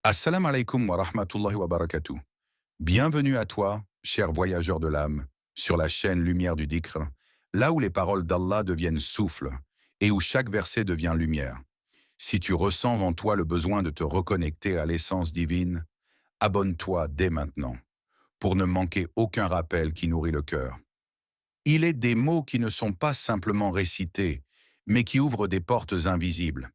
Assalamu alaikum wa rahmatullahi wa barakatuh. Bienvenue à toi, cher voyageur de l'âme, sur la chaîne Lumière du Dhikr, là où les paroles d'Allah deviennent souffle et où chaque verset devient lumière. Si tu ressens en toi le besoin de te reconnecter à l'essence divine, abonne-toi dès maintenant, pour ne manquer aucun rappel qui nourrit le cœur. Il est des mots qui ne sont pas simplement récités, mais qui ouvrent des portes invisibles.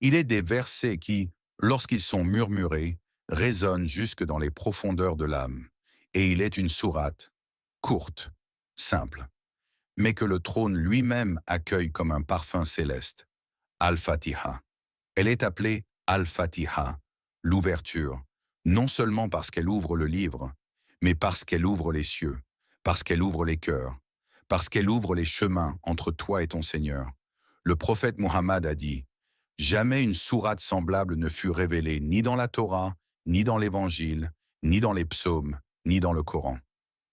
Il est des versets qui, lorsqu'ils sont murmurés, résonnent jusque dans les profondeurs de l'âme. Et il est une sourate, courte, simple, mais que le trône lui-même accueille comme un parfum céleste. Al-Fatiha. Elle est appelée Al-Fatiha, l'ouverture, non seulement parce qu'elle ouvre le livre, mais parce qu'elle ouvre les cieux, parce qu'elle ouvre les cœurs, parce qu'elle ouvre les chemins entre toi et ton Seigneur. Le prophète Muhammad a dit, jamais une sourate semblable ne fut révélée ni dans la Torah, ni dans l'Évangile, ni dans les psaumes, ni dans le Coran.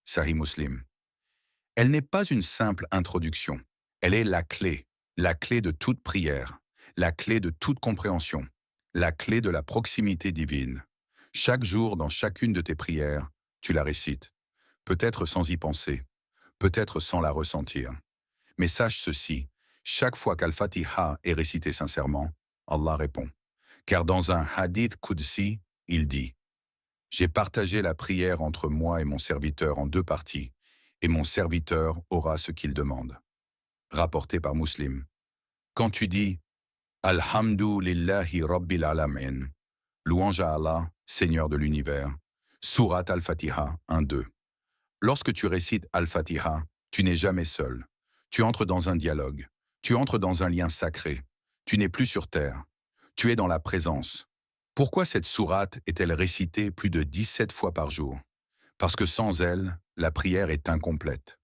Sahih Muslim. Elle n'est pas une simple introduction. Elle est la clé de toute prière, la clé de toute compréhension, la clé de la proximité divine. Chaque jour, dans chacune de tes prières, tu la récites, peut-être sans y penser, peut-être sans la ressentir. Mais sache ceci, chaque fois qu'Al-Fatiha est récité sincèrement, Allah répond. Car dans un hadith Qudsi, il dit « J'ai partagé la prière entre moi et mon serviteur en deux parties, et mon serviteur aura ce qu'il demande. » Rapporté par Muslim. Quand tu dis « Alhamdu lillahi rabbil alamin » louange à Allah, Seigneur de l'univers, Surat Al-Fatiha 1-2. Lorsque tu récites Al-Fatiha, tu n'es jamais seul. Tu entres dans un dialogue. Tu entres dans un lien sacré. Tu n'es plus sur terre. Tu es dans la présence. Pourquoi cette sourate est-elle récitée plus de 17 fois par jour? Parce que sans elle, la prière est incomplète.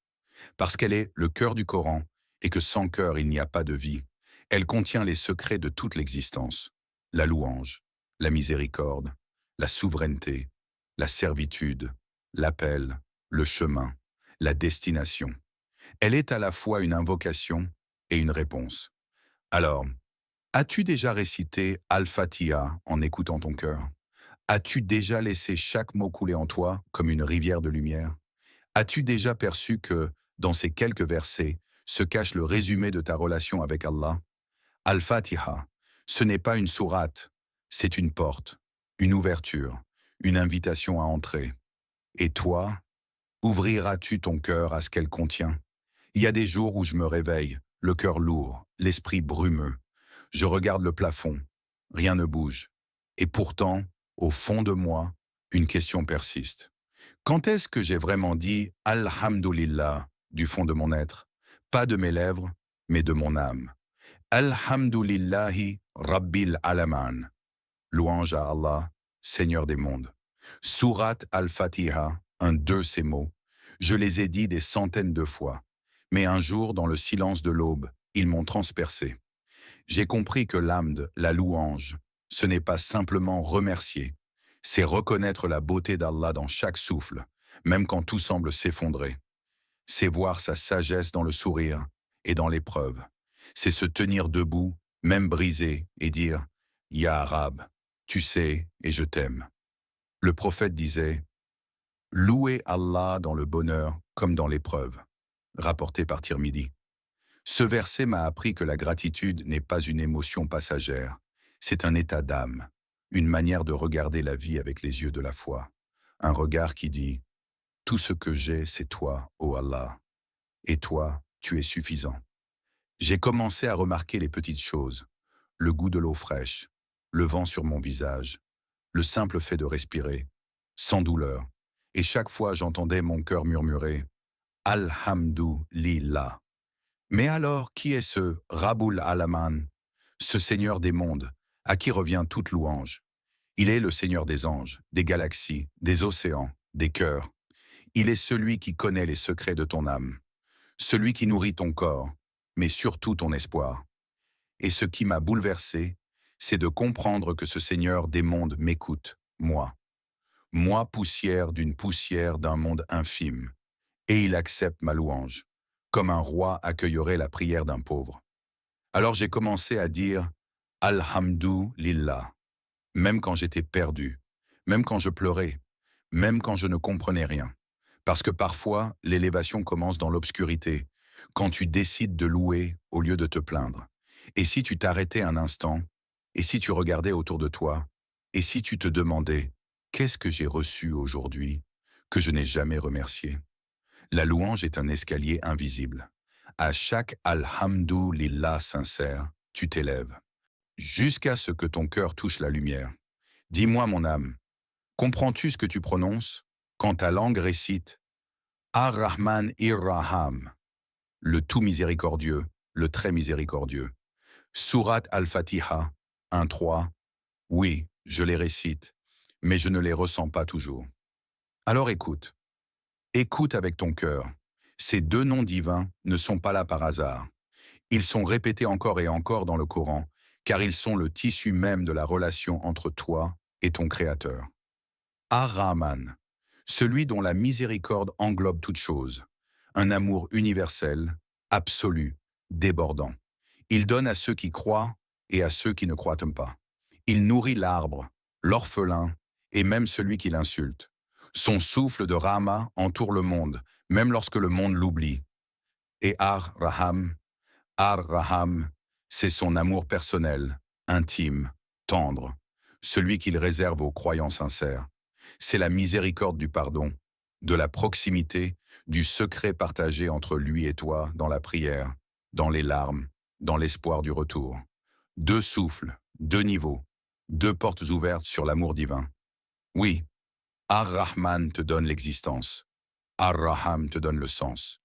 Parce qu'elle est le cœur du Coran et que sans cœur, il n'y a pas de vie. Elle contient les secrets de toute l'existence. La louange, la miséricorde, la souveraineté, la servitude, l'appel, le chemin, la destination. Elle est à la fois une invocation et une réponse. Alors, as-tu déjà récité Al-Fatiha en écoutant ton cœur? As-tu déjà laissé chaque mot couler en toi comme une rivière de lumière? As-tu déjà perçu que, dans ces quelques versets, se cache le résumé de ta relation avec Allah? Al-Fatiha, ce n'est pas une sourate, c'est une porte, une ouverture, une invitation à entrer. Et toi, ouvriras-tu ton cœur à ce qu'elle contient? Il y a des jours où je me réveille, le cœur lourd, l'esprit brumeux. Je regarde le plafond, rien ne bouge. Et pourtant, au fond de moi, une question persiste. Quand est-ce que j'ai vraiment dit Alhamdulillah du fond de mon être? Pas de mes lèvres, mais de mon âme. Alhamdulillahi Rabbil Alaman. Louange à Allah, Seigneur des mondes. Surat Al-Fatiha, un de ces mots. Je les ai dit des centaines de fois. Mais un jour, dans le silence de l'aube, ils m'ont transpercé. J'ai compris que l'hamd, la louange, ce n'est pas simplement remercier, c'est reconnaître la beauté d'Allah dans chaque souffle, même quand tout semble s'effondrer. C'est voir sa sagesse dans le sourire et dans l'épreuve. C'est se tenir debout, même brisé, et dire « Ya Arab, tu sais et je t'aime ». Le prophète disait « Louez Allah dans le bonheur comme dans l'épreuve », rapporté par Tirmidhi. Ce verset m'a appris que la gratitude n'est pas une émotion passagère, c'est un état d'âme, une manière de regarder la vie avec les yeux de la foi, un regard qui dit « Tout ce que j'ai, c'est toi, ô Allah, et toi, tu es suffisant ». J'ai commencé à remarquer les petites choses, le goût de l'eau fraîche, le vent sur mon visage, le simple fait de respirer, sans douleur, et chaque fois j'entendais mon cœur murmurer « Alhamdulillah ». Mais alors, qui est ce Raboul Alaman, ce Seigneur des mondes, à qui revient toute louange? Il est le Seigneur des anges, des galaxies, des océans, des cœurs. Il est celui qui connaît les secrets de ton âme, celui qui nourrit ton corps, mais surtout ton espoir. Et ce qui m'a bouleversé, c'est de comprendre que ce Seigneur des mondes m'écoute, moi poussière d'un monde infime, et il accepte ma louange, comme un roi accueillerait la prière d'un pauvre. Alors j'ai commencé à dire « Alhamdulillah ». même quand j'étais perdu, même quand je pleurais, même quand je ne comprenais rien. Parce que parfois, l'élévation commence dans l'obscurité, quand tu décides de louer au lieu de te plaindre. Et si tu t'arrêtais un instant, et si tu regardais autour de toi, et si tu te demandais, qu'est-ce que j'ai reçu aujourd'hui que je n'ai jamais remercié? La louange est un escalier invisible. À chaque Alhamdoulilah sincère, tu t'élèves, jusqu'à ce que ton cœur touche la lumière. Dis-moi, mon âme, comprends-tu ce que tu prononces quand ta langue récite Ar-Rahman Ir-Raham, le tout miséricordieux, le très miséricordieux? Surat al-Fatiha 1.3. Oui, je les récite, mais je ne les ressens pas toujours. Alors écoute, écoute avec ton cœur. Ces deux noms divins ne sont pas là par hasard. Ils sont répétés encore et encore dans le Coran, car ils sont le tissu même de la relation entre toi et ton Créateur. Ar-Rahman, celui dont la miséricorde englobe toute chose, un amour universel, absolu, débordant. Il donne à ceux qui croient et à ceux qui ne croient pas. Il nourrit l'arbre, l'orphelin et même celui qui l'insulte. Son souffle de Rahma entoure le monde, même lorsque le monde l'oublie. Et Ar-Raham, c'est son amour personnel, intime, tendre, celui qu'il réserve aux croyants sincères. C'est la miséricorde du pardon, de la proximité, du secret partagé entre lui et toi dans la prière, dans les larmes, dans l'espoir du retour. Deux souffles, deux niveaux, deux portes ouvertes sur l'amour divin. Oui, Ar-Rahman te donne l'existence. Ar-Raham te donne le sens.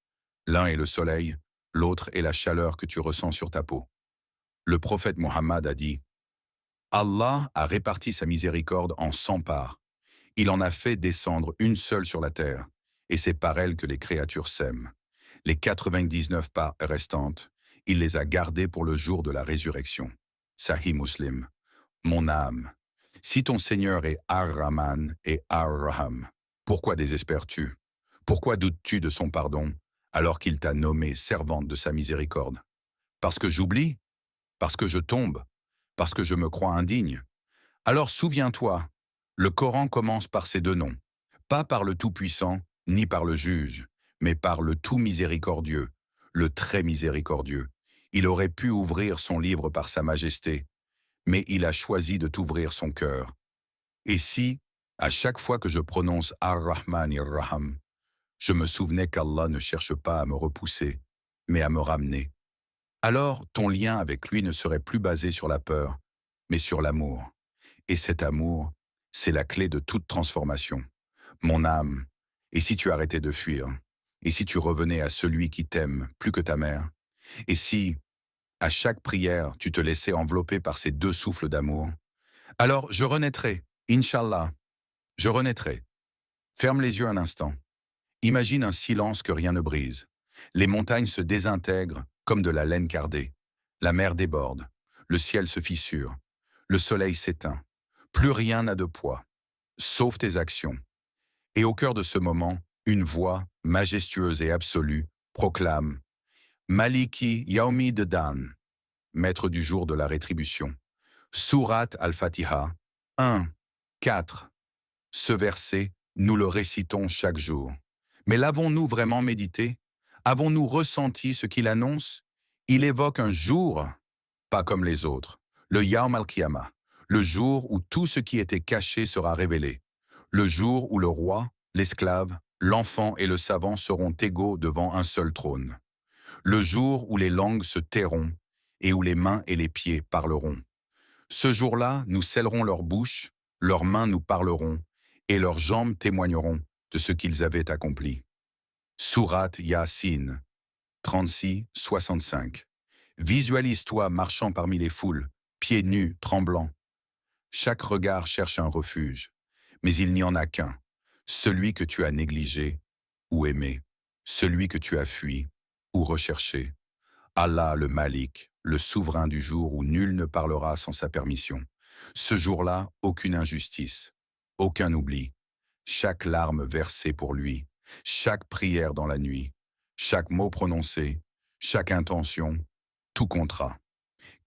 L'un est le soleil, l'autre est la chaleur que tu ressens sur ta peau. Le prophète Mohammed a dit « Allah a réparti sa miséricorde en 100 parts. Il en a fait descendre une seule sur la terre, et c'est par elle que les créatures s'aiment. Les 99 parts restantes, il les a gardées pour le jour de la résurrection. » Sahih Muslim. Mon âme, si ton Seigneur est Ar-Rahman et Ar-Raham, pourquoi désespères-tu? Pourquoi doutes-tu de son pardon, alors qu'il t'a nommée servante de sa miséricorde? Parce que j'oublie? Parce que je tombe? Parce que je me crois indigne? Alors souviens-toi, le Coran commence par ces deux noms, pas par le Tout-Puissant, ni par le Juge, mais par le Tout Miséricordieux, le Très Miséricordieux. Il aurait pu ouvrir son livre par sa majesté, mais il a choisi de t'ouvrir son cœur. Et si, à chaque fois que je prononce Ar-Rahman Ir-Raham, je me souvenais qu'Allah ne cherche pas à me repousser, mais à me ramener, alors ton lien avec lui ne serait plus basé sur la peur, mais sur l'amour. Et cet amour, c'est la clé de toute transformation. Mon âme, et si tu arrêtais de fuir? Et si tu revenais à celui qui t'aime plus que ta mère? Et si, à chaque prière, tu te laissais envelopper par ces deux souffles d'amour? Alors je renaîtrai, Inch'Allah, je renaîtrai. Ferme les yeux un instant. Imagine un silence que rien ne brise. Les montagnes se désintègrent comme de la laine cardée. La mer déborde. Le ciel se fissure. Le soleil s'éteint. Plus rien n'a de poids, sauf tes actions. Et au cœur de ce moment, une voix, majestueuse et absolue, proclame « Maliki Yaomi Dan, maître du jour de la rétribution. » Surat al-Fatiha 1, 4. Ce verset, nous le récitons chaque jour. Mais l'avons-nous vraiment médité? Avons-nous ressenti ce qu'il annonce? Il évoque un jour, pas comme les autres, le Yawm al-Qiyamah, le jour où tout ce qui était caché sera révélé, le jour où le roi, l'esclave, l'enfant et le savant seront égaux devant un seul trône, le jour où les langues se tairont et où les mains et les pieds parleront. Ce jour-là, nous scellerons leurs bouches, leurs mains nous parleront, et leurs jambes témoigneront de ce qu'ils avaient accompli. Surat Yasin 36-65. Visualise-toi marchant parmi les foules, pieds nus, tremblants. Chaque regard cherche un refuge, mais il n'y en a qu'un, celui que tu as négligé ou aimé, celui que tu as fui ou recherché. Allah le Malik, le souverain du jour où nul ne parlera sans sa permission. Ce jour-là, aucune injustice, aucun oubli, chaque larme versée pour lui, chaque prière dans la nuit, chaque mot prononcé, chaque intention, tout comptera.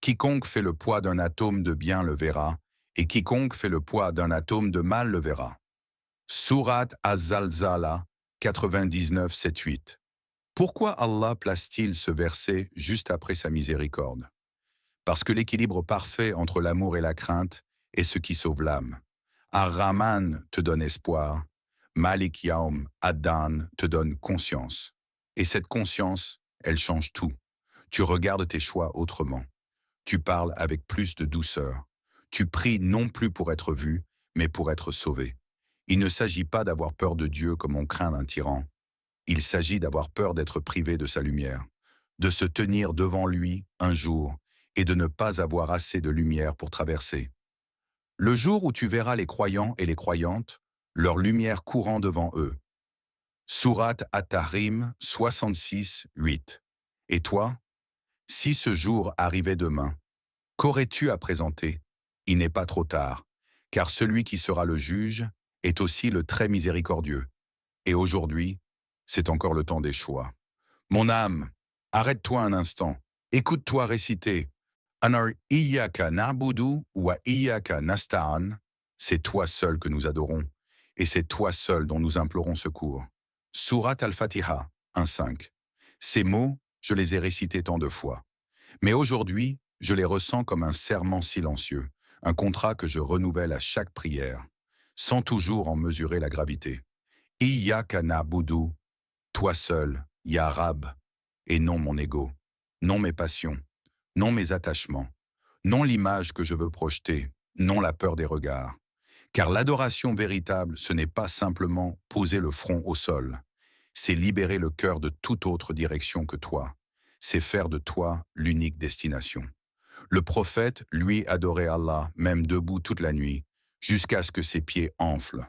Quiconque fait le poids d'un atome de bien le verra, et quiconque fait le poids d'un atome de mal le verra. Sourate Az-Zalzala 99, 7, 8. Pourquoi Allah place-t-il ce verset juste après sa miséricorde? Parce que l'équilibre parfait entre l'amour et la crainte est ce qui sauve l'âme. Ar-Rahman te donne espoir, Malik Yaum Ad-Dan te donne conscience. Et cette conscience, elle change tout. Tu regardes tes choix autrement. Tu parles avec plus de douceur. Tu pries non plus pour être vu, mais pour être sauvé. Il ne s'agit pas d'avoir peur de Dieu comme on craint d'un tyran. Il s'agit d'avoir peur d'être privé de sa lumière, de se tenir devant lui un jour et de ne pas avoir assez de lumière pour traverser. Le jour où tu verras les croyants et les croyantes, leur lumière courant devant eux. Sourate At-Tahrim 66, 8. Et toi, si ce jour arrivait demain, qu'aurais-tu à présenter? Il n'est pas trop tard, car celui qui sera le juge est aussi le très miséricordieux. Et aujourd'hui, c'est encore le temps des choix. Mon âme, arrête-toi un instant, écoute-toi réciter Anar Iyyaka na'budu wa Iyyaka nasta'an, c'est toi seul que nous adorons, et c'est toi seul dont nous implorons secours. Sourate Al-Fatiha 1.5. Ces mots, je les ai récités tant de fois. Mais aujourd'hui, je les ressens comme un serment silencieux, un contrat que je renouvelle à chaque prière, sans toujours en mesurer la gravité. Iyyaka na'budu, toi seul, Ya Rab, et non mon ego, non mes passions, non mes attachements, non l'image que je veux projeter, non la peur des regards. Car l'adoration véritable, ce n'est pas simplement poser le front au sol, c'est libérer le cœur de toute autre direction que toi, c'est faire de toi l'unique destination. Le prophète, lui, adorait Allah, même debout toute la nuit, jusqu'à ce que ses pieds enflent.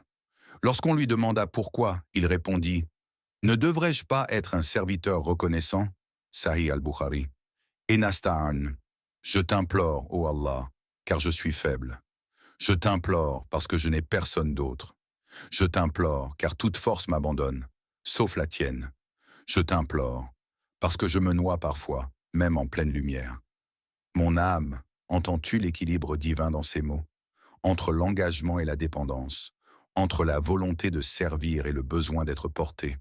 Lorsqu'on lui demanda pourquoi, il répondit « Ne devrais-je pas être un serviteur reconnaissant ?» Sahih al-Bukhari. Et Nasta'an, je t'implore, ô Allah, car je suis faible. Je t'implore parce que je n'ai personne d'autre. Je t'implore car toute force m'abandonne, sauf la tienne. Je t'implore parce que je me noie parfois, même en pleine lumière. Mon âme, entends-tu l'équilibre divin dans ces mots? Entre l'engagement et la dépendance, entre la volonté de servir et le besoin d'être porté.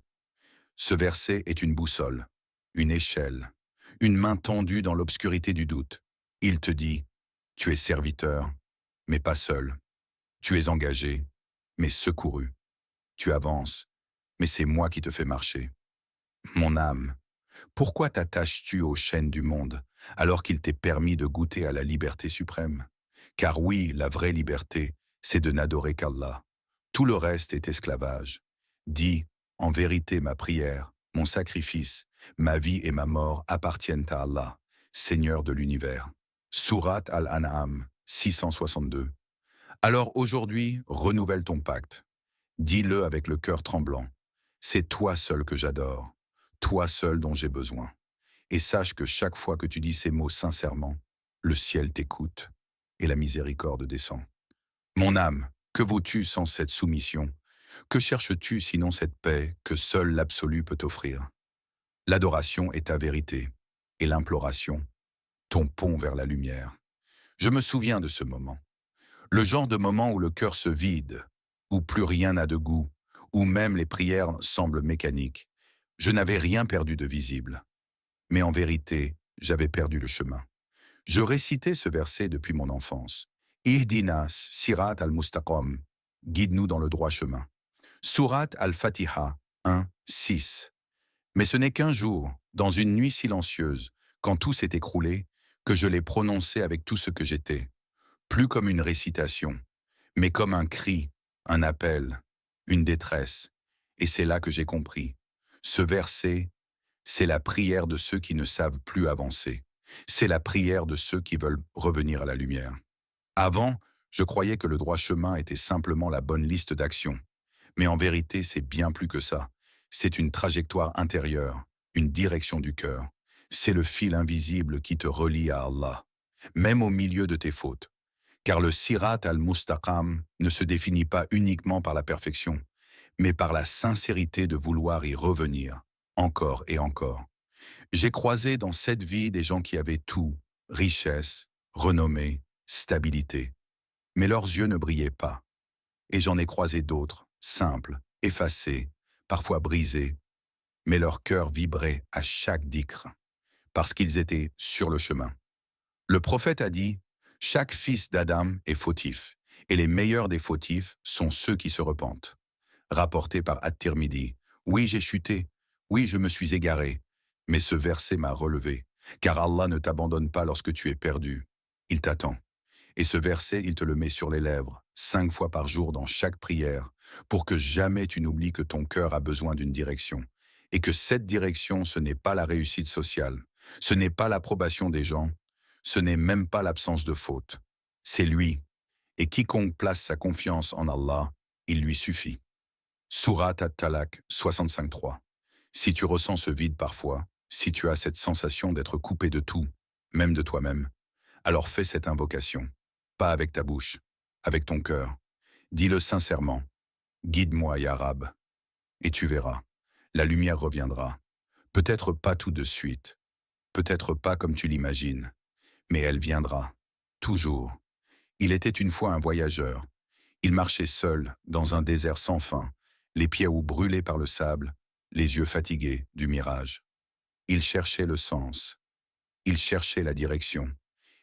Ce verset est une boussole, une échelle, une main tendue dans l'obscurité du doute. Il te dit, tu es serviteur, mais pas seul. Tu es engagé, mais secouru. Tu avances, mais c'est moi qui te fais marcher. Mon âme, pourquoi t'attaches-tu aux chaînes du monde, alors qu'il t'est permis de goûter à la liberté suprême? Car oui, la vraie liberté, c'est de n'adorer qu'Allah. Tout le reste est esclavage. Dis, en vérité, ma prière, mon sacrifice, ma vie et ma mort appartiennent à Allah, Seigneur de l'univers. Sourate Al-An'am 662. Alors aujourd'hui, renouvelle ton pacte. Dis-le avec le cœur tremblant. C'est toi seul que j'adore, toi seul dont j'ai besoin. Et sache que chaque fois que tu dis ces mots sincèrement, le ciel t'écoute et la miséricorde descend. Mon âme, que vaux-tu sans cette soumission? Que cherches-tu sinon cette paix que seul l'absolu peut offrir? L'adoration est ta vérité, et l'imploration, ton pont vers la lumière. Je me souviens de ce moment. Le genre de moment où le cœur se vide, où plus rien n'a de goût, où même les prières semblent mécaniques. Je n'avais rien perdu de visible. Mais en vérité, j'avais perdu le chemin. Je récitais ce verset depuis mon enfance. Ihdinas sirat al-mustaqam, guide-nous dans le droit chemin. Sourate al-Fatiha 1, 6. Mais ce n'est qu'un jour, dans une nuit silencieuse, quand tout s'est écroulé, que je l'ai prononcé avec tout ce que j'étais. Plus comme une récitation, mais comme un cri, un appel, une détresse. Et c'est là que j'ai compris. Ce verset, c'est la prière de ceux qui ne savent plus avancer. C'est la prière de ceux qui veulent revenir à la lumière. Avant, je croyais que le droit chemin était simplement la bonne liste d'actions. Mais en vérité, c'est bien plus que ça. C'est une trajectoire intérieure, une direction du cœur. C'est le fil invisible qui te relie à Allah, même au milieu de tes fautes. Car le sirat al-mustaqam ne se définit pas uniquement par la perfection, mais par la sincérité de vouloir y revenir, encore et encore. J'ai croisé dans cette vie des gens qui avaient tout, richesse, renommée, stabilité. mais leurs yeux ne brillaient pas. Et j'en ai croisé d'autres, simples, effacés, parfois brisés, mais leur cœur vibrait à chaque dhikr, parce qu'ils étaient sur le chemin. Le prophète a dit, « Chaque fils d'Adam est fautif, et les meilleurs des fautifs sont ceux qui se repentent. » Rapporté par At-Tirmidhi, « Oui, j'ai chuté, oui, je me suis égaré, mais ce verset m'a relevé, car Allah ne t'abandonne pas lorsque tu es perdu. Il t'attend. Et ce verset, il te le met sur les lèvres, 5 fois par jour dans chaque prière, pour que jamais tu n'oublies que ton cœur a besoin d'une direction, et que cette direction, ce n'est pas la réussite sociale, ce n'est pas l'approbation des gens, ce n'est même pas l'absence de faute. C'est lui. Et quiconque place sa confiance en Allah, il lui suffit. Surat At-Talaq 65.3. Si tu ressens ce vide parfois, si tu as cette sensation d'être coupé de tout, même de toi-même, alors fais cette invocation. Pas avec ta bouche, avec ton cœur. Dis-le sincèrement. Guide-moi, Ya Rab. Et tu verras. La lumière reviendra. Peut-être pas tout de suite. Peut-être pas comme tu l'imagines. Mais elle viendra. Toujours. Il était une fois un voyageur. Il marchait seul, dans un désert sans fin, les pieds hauts brûlés par le sable, les yeux fatigués du mirage. Il cherchait le sens. Il cherchait la direction.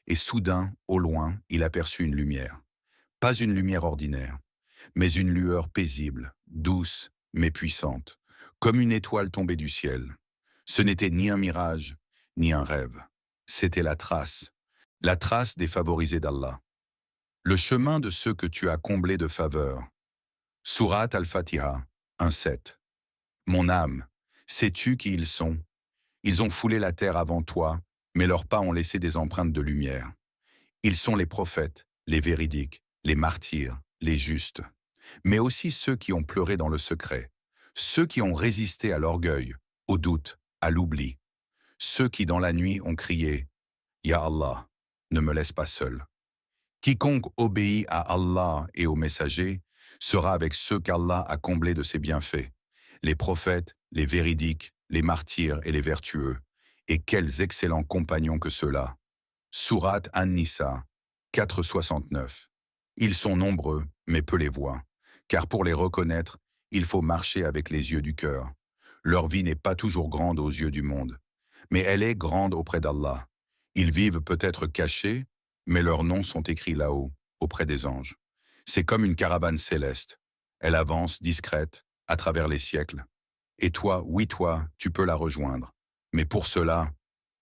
Et soudain, au loin, il aperçut une lumière. Pas une lumière ordinaire, mais une lueur paisible, douce, mais puissante, comme une étoile tombée du ciel. Ce n'était ni un mirage, ni un rêve. C'était la trace des favorisés d'Allah. Le chemin de ceux que tu as comblés de faveur. Surat Al-Fatiha 1.7. Mon âme, sais-tu qui ils sont? Ils ont foulé la terre avant toi, mais leurs pas ont laissé des empreintes de lumière. Ils sont les prophètes, les véridiques, les martyrs, les justes, mais aussi ceux qui ont pleuré dans le secret, ceux qui ont résisté à l'orgueil, au doute, à l'oubli, ceux qui dans la nuit ont crié « Ya Allah, ne me laisse pas seul ». Quiconque obéit à Allah et aux messagers sera avec ceux qu'Allah a comblés de ses bienfaits, les prophètes, les véridiques, les martyrs et les vertueux. Et quels excellents compagnons que ceux-là. Surat An-Nisa 4.69. Ils sont nombreux, mais peu les voient, car pour les reconnaître, il faut marcher avec les yeux du cœur. Leur vie n'est pas toujours grande aux yeux du monde, mais elle est grande auprès d'Allah. Ils vivent peut-être cachés, mais leurs noms sont écrits là-haut, auprès des anges. C'est comme une caravane céleste. Elle avance discrète, à travers les siècles. Et toi, oui toi, tu peux la rejoindre. Mais pour cela,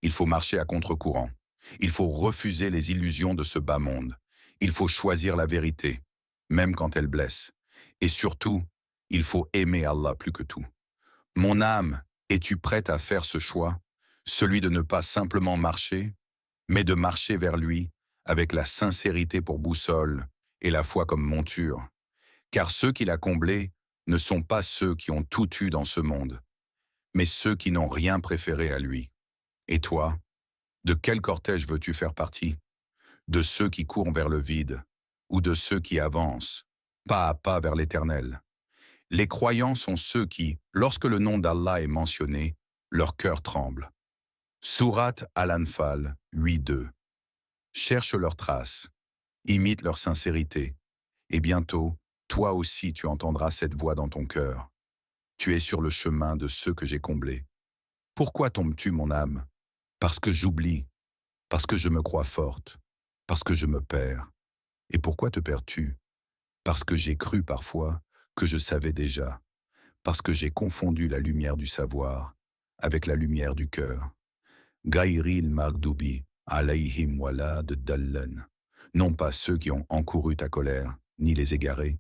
il faut marcher à contre-courant. Il faut refuser les illusions de ce bas monde. Il faut choisir la vérité, même quand elle blesse. Et surtout, il faut aimer Allah plus que tout. Mon âme, es-tu prête à faire ce choix? Celui de ne pas simplement marcher, mais de marcher vers lui avec la sincérité pour boussole et la foi comme monture. Car ceux qu'il a comblés ne sont pas ceux qui ont tout eu dans ce monde, mais ceux qui n'ont rien préféré à lui. Et toi, de quel cortège veux-tu faire partie? De ceux qui courent vers le vide, ou de ceux qui avancent, pas à pas vers l'éternel? Les croyants sont ceux qui, lorsque le nom d'Allah est mentionné, leur cœur tremble. Surat Al-Anfal 8.2. Cherche leurs traces, imite leur sincérité, et bientôt, toi aussi tu entendras cette voix dans ton cœur. Tu es sur le chemin de ceux que j'ai comblés. Pourquoi tombes-tu, mon âme? Parce que j'oublie, parce que je me crois forte, parce que je me perds. Et pourquoi te perds-tu? Parce que j'ai cru parfois que je savais déjà, parce que j'ai confondu la lumière du savoir avec la lumière du cœur. Gaïril Magdoubi, alayhim wala de Dallan. Non pas ceux qui ont encouru ta colère, ni les égarés.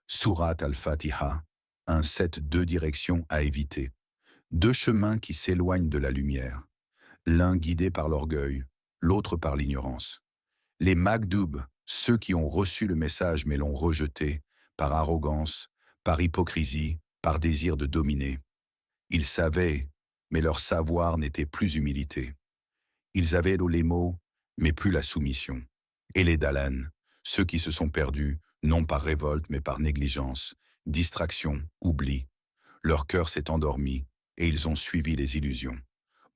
Surat Al-Fatiha, 1.7, 2 directions à éviter. 2 chemins qui s'éloignent de la lumière. L'un guidé par l'orgueil, l'autre par l'ignorance. Les Magdoub, ceux qui ont reçu le message mais l'ont rejeté, par arrogance, par hypocrisie, par désir de dominer. Ils savaient, mais leur savoir n'était plus humilité. Ils avaient les mots, mais plus la soumission. Et les Dalan, ceux qui se sont perdus, non par révolte mais par négligence, distraction, oubli. Leur cœur s'est endormi et ils ont suivi les illusions.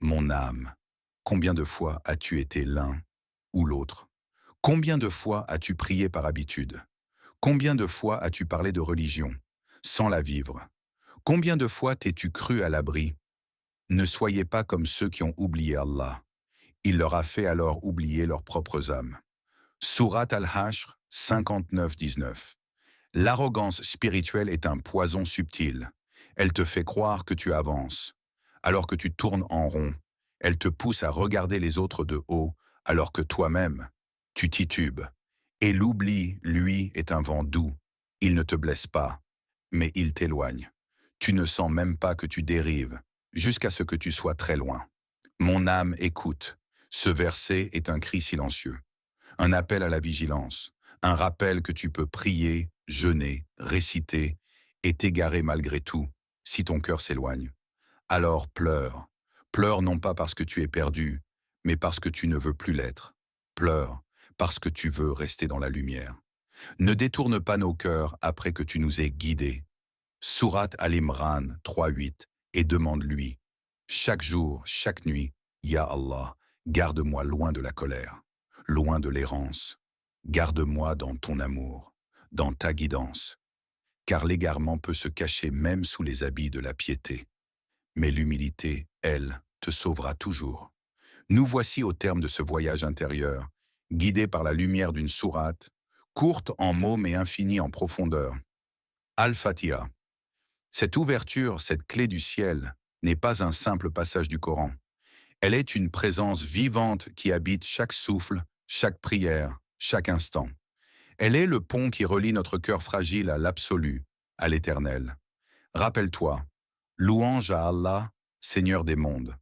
Mon âme, combien de fois as-tu été l'un ou l'autre? Combien de fois as-tu prié par habitude? Combien de fois as-tu parlé de religion, sans la vivre? Combien de fois t'es-tu cru à l'abri? Ne soyez pas comme ceux qui ont oublié Allah. Il leur a fait alors oublier leurs propres âmes. Surat Al-Hashr 59-19. L'arrogance spirituelle est un poison subtil. Elle te fait croire que tu avances, alors que tu tournes en rond. Elle te pousse à regarder les autres de haut, alors que toi-même, tu titubes. Et l'oubli, lui, est un vent doux. Il ne te blesse pas, mais il t'éloigne. Tu ne sens même pas que tu dérives, jusqu'à ce que tu sois très loin. Mon âme, écoute. Ce verset est un cri silencieux, un appel à la vigilance, un rappel que tu peux prier, jeûner, réciter et t'égarer malgré tout, si ton cœur s'éloigne. Alors pleure. Pleure non pas parce que tu es perdu, mais parce que tu ne veux plus l'être. Pleure parce que tu veux rester dans la lumière. Ne détourne pas nos cœurs après que tu nous aies guidés. Surat Al-Imran 3.8 et demande-lui, chaque jour, chaque nuit, Ya Allah, garde-moi loin de la colère, loin de l'errance. Garde-moi dans ton amour, dans ta guidance, car l'égarement peut se cacher même sous les habits de la piété. Mais l'humilité, elle, te sauvera toujours. Nous voici au terme de ce voyage intérieur, guidés par la lumière d'une sourate, courte en mots mais infinie en profondeur. Al-Fatiha. Cette ouverture, cette clé du ciel, n'est pas un simple passage du Coran. Elle est une présence vivante qui habite chaque souffle, chaque prière, chaque instant. Elle est le pont qui relie notre cœur fragile à l'absolu, à l'éternel. Rappelle-toi, louange à Allah, Seigneur des mondes.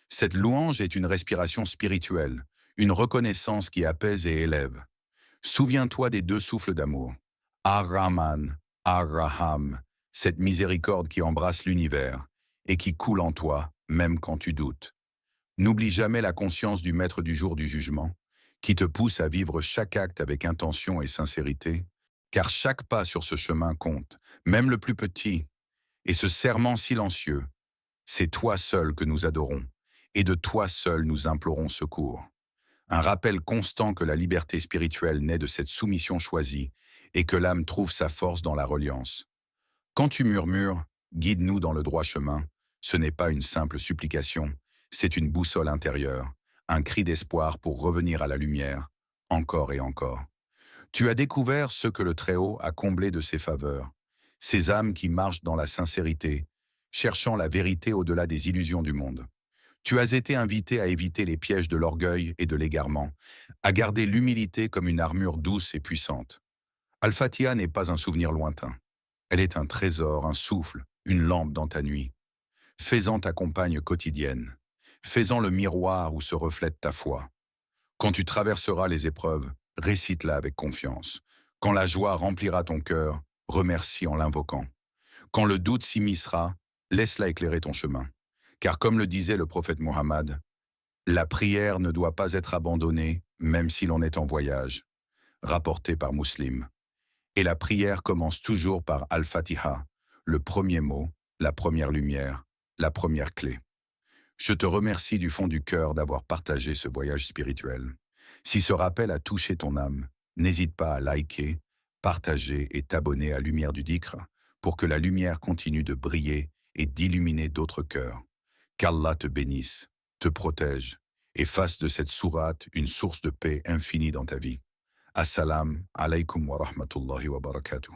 Cette louange est une respiration spirituelle, une reconnaissance qui apaise et élève. Souviens-toi des deux souffles d'amour. Ar-Rahman, Ar-Raham, cette miséricorde qui embrasse l'univers et qui coule en toi, même quand tu doutes. N'oublie jamais la conscience du maître du jour du jugement, qui te pousse à vivre chaque acte avec intention et sincérité, car chaque pas sur ce chemin compte, même le plus petit, et ce serment silencieux, c'est toi seul que nous adorons, et de toi seul nous implorons secours. Un rappel constant que la liberté spirituelle naît de cette soumission choisie, et que l'âme trouve sa force dans la reliance. Quand tu murmures, guide-nous dans le droit chemin, ce n'est pas une simple supplication, c'est une boussole intérieure, un cri d'espoir pour revenir à la lumière, encore et encore. Tu as découvert ce que le Très-Haut a comblé de ses faveurs, ces âmes qui marchent dans la sincérité, cherchant la vérité au-delà des illusions du monde. Tu as été invité à éviter les pièges de l'orgueil et de l'égarement, à garder l'humilité comme une armure douce et puissante. Al-Fatiha n'est pas un souvenir lointain. Elle est un trésor, un souffle, une lampe dans ta nuit. Fais-en ta compagne quotidienne. Fais-en le miroir où se reflète ta foi. Quand tu traverseras les épreuves, récite-la avec confiance. Quand la joie remplira ton cœur, remercie en l'invoquant. Quand le doute s'immiscera, laisse-la éclairer ton chemin. Car comme le disait le prophète Mohammed, la prière ne doit pas être abandonnée, même si l'on est en voyage. Rapporté par Muslim. Et la prière commence toujours par Al-Fatiha, le premier mot, la première lumière, la première clé. Je te remercie du fond du cœur d'avoir partagé ce voyage spirituel. Si ce rappel a touché ton âme, n'hésite pas à liker, partager et t'abonner à Lumière du Dhikr pour que la lumière continue de briller et d'illuminer d'autres cœurs. Qu'Allah te bénisse, te protège et fasse de cette sourate une source de paix infinie dans ta vie. Assalamu alaikum wa rahmatullahi wa barakatuh.